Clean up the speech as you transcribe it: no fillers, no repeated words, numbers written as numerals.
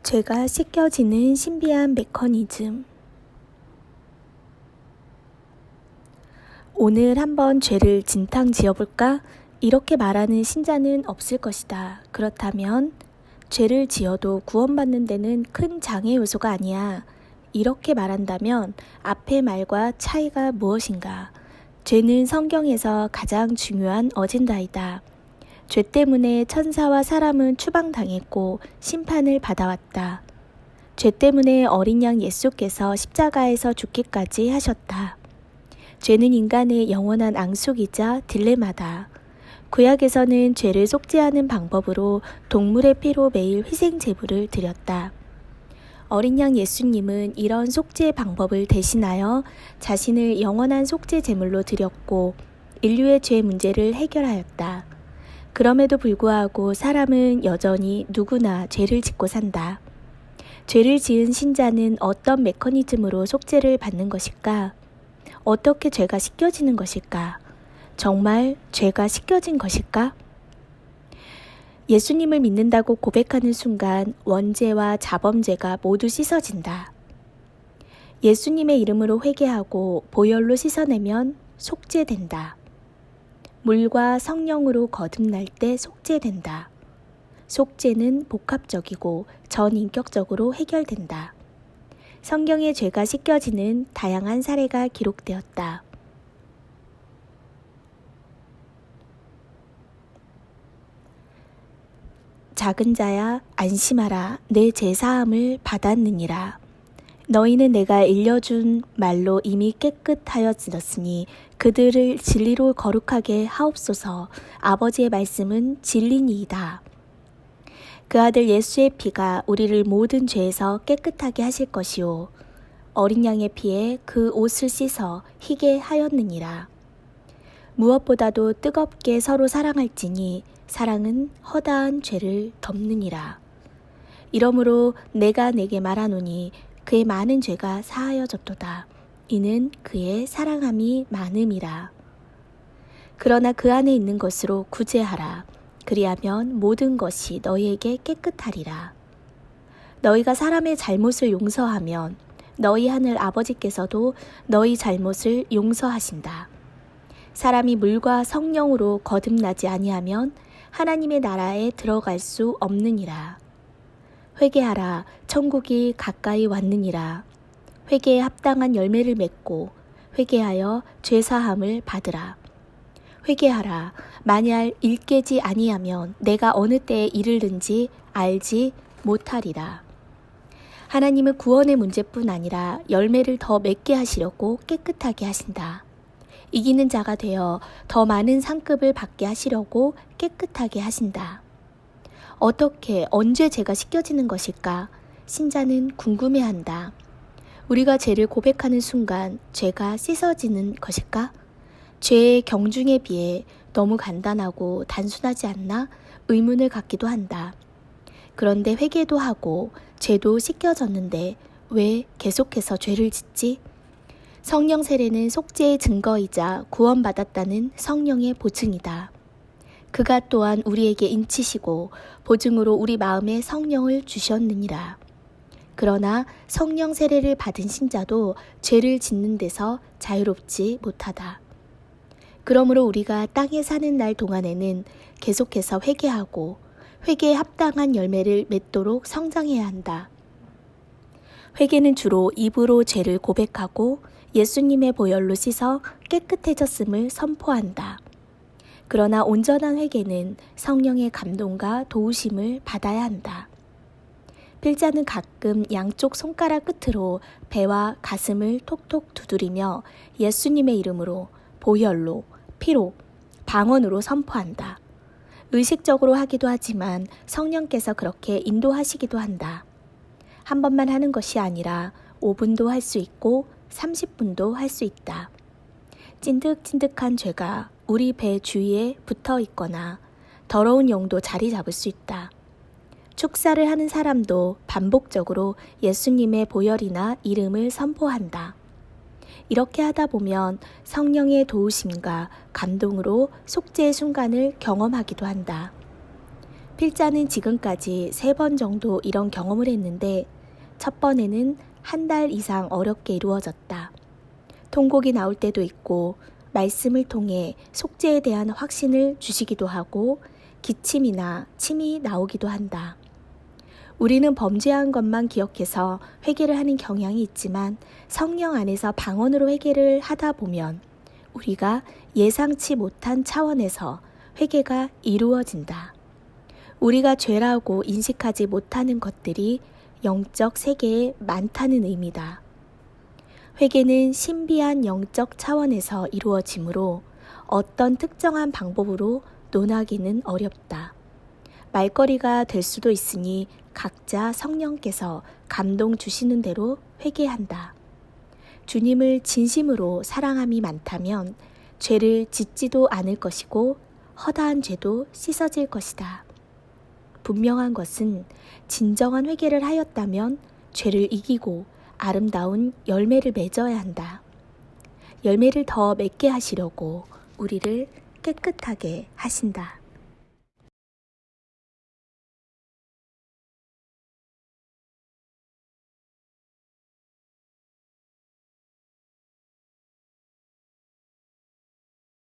죄가 씻겨지는 신비한 메커니즘. 오늘 한번 죄를 진탕 지어볼까? 이렇게 말하는 신자는 없을 것이다. 그렇다면 죄를 지어도 구원받는 데는 큰 장애 요소가 아니야. 이렇게 말한다면 앞의 말과 차이가 무엇인가? 죄는 성경에서 가장 중요한 어젠다이다. 죄 때문에 천사와 사람은 추방당했고 심판을 받아왔다. 죄 때문에 어린 양 예수께서 십자가에서 죽기까지 하셨다. 죄는 인간의 영원한 앙숙이자 딜레마다. 구약에서는 죄를 속죄하는 방법으로 동물의 피로 매일 희생 제물을 드렸다. 어린 양 예수님은 이런 속죄 방법을 대신하여 자신을 영원한 속죄 제물로 드렸고 인류의 죄 문제를 해결하였다. 그럼에도 불구하고 사람은 여전히 누구나 죄를 짓고 산다. 죄를 지은 신자는 어떤 메커니즘으로 속죄를 받는 것일까? 어떻게 죄가 씻겨지는 것일까? 정말 죄가 씻겨진 것일까? 예수님을 믿는다고 고백하는 순간 원죄와 자범죄가 모두 씻어진다. 예수님의 이름으로 회개하고 보혈로 씻어내면 속죄된다. 물과 성령으로 거듭날 때 속죄된다. 속죄는 복합적이고 전인격적으로 해결된다. 성경의 죄가 씻겨지는 다양한 사례가 기록되었다. 작은 자야 안심하라. 내 죄사함을 받았느니라. 너희는 내가 일러준 말로 이미 깨끗하여지었으니 그들을 진리로 거룩하게 하옵소서. 아버지의 말씀은 진리니이다. 그 아들 예수의 피가 우리를 모든 죄에서 깨끗하게 하실 것이요 어린 양의 피에 그 옷을 씻어 희게 하였느니라. 무엇보다도 뜨겁게 서로 사랑할지니 사랑은 허다한 죄를 덮느니라. 이러므로 내가 내게 말하노니 그의 많은 죄가 사하여졌도다. 이는 그의 사랑함이 많음이라. 그러나 그 안에 있는 것으로 구제하라. 그리하면 모든 것이 너희에게 깨끗하리라. 너희가 사람의 잘못을 용서하면 너희 하늘 아버지께서도 너희 잘못을 용서하신다. 사람이 물과 성령으로 거듭나지 아니하면 하나님의 나라에 들어갈 수 없느니라. 회개하라. 천국이 가까이 왔느니라. 회개에 합당한 열매를 맺고 회개하여 죄사함을 받으라. 회개하라. 만약 일 깨지 아니하면 내가 어느 때에 이르는지 알지 못하리라. 하나님은 구원의 문제뿐 아니라 열매를 더 맺게 하시려고 깨끗하게 하신다. 이기는 자가 되어 더 많은 상급을 받게 하시려고 깨끗하게 하신다. 어떻게, 언제 죄가 씻겨지는 것일까? 신자는 궁금해한다. 우리가 죄를 고백하는 순간 죄가 씻어지는 것일까? 죄의 경중에 비해 너무 간단하고 단순하지 않나 의문을 갖기도 한다. 그런데 회개도 하고 죄도 씻겨졌는데 왜 계속해서 죄를 짓지? 성령 세례는 속죄의 증거이자 구원받았다는 성령의 보증이다. 그가 또한 우리에게 인치시고 보증으로 우리 마음에 성령을 주셨느니라. 그러나 성령 세례를 받은 신자도 죄를 짓는 데서 자유롭지 못하다. 그러므로 우리가 땅에 사는 날 동안에는 계속해서 회개하고 회개에 합당한 열매를 맺도록 성장해야 한다. 회개는 주로 입으로 죄를 고백하고 예수님의 보혈로 씻어 깨끗해졌음을 선포한다. 그러나 온전한 회개는 성령의 감동과 도우심을 받아야 한다. 필자는 가끔 양쪽 손가락 끝으로 배와 가슴을 톡톡 두드리며 예수님의 이름으로, 보혈로, 피로, 방언으로 선포한다. 의식적으로 하기도 하지만 성령께서 그렇게 인도하시기도 한다. 한 번만 하는 것이 아니라 5분도 할 수 있고 30분도 할 수 있다. 찐득찐득한 죄가 우리 배 주위에 붙어 있거나 더러운 영도 자리 잡을 수 있다. 축사를 하는 사람도 반복적으로 예수님의 보혈이나 이름을 선포한다. 이렇게 하다 보면 성령의 도우심과 감동으로 속죄의 순간을 경험하기도 한다. 필자는 지금까지 3번 정도 이런 경험을 했는데 첫 번에는 한 달 이상 어렵게 이루어졌다. 통곡이 나올 때도 있고 말씀을 통해 속죄에 대한 확신을 주시기도 하고 기침이나 침이 나오기도 한다. 우리는 범죄한 것만 기억해서 회개를 하는 경향이 있지만 성령 안에서 방언으로 회개를 하다 보면 우리가 예상치 못한 차원에서 회개가 이루어진다. 우리가 죄라고 인식하지 못하는 것들이 영적 세계에 많다는 의미다. 회개는 신비한 영적 차원에서 이루어지므로 어떤 특정한 방법으로 논하기는 어렵다. 말거리가 될 수도 있으니 각자 성령께서 감동 주시는 대로 회개한다. 주님을 진심으로 사랑함이 많다면 죄를 짓지도 않을 것이고 허다한 죄도 씻어질 것이다. 분명한 것은 진정한 회개를 하였다면 죄를 이기고 아름다운 열매를 맺어야 한다. 열매를 더 맺게 하시려고 우리를 깨끗하게 하신다.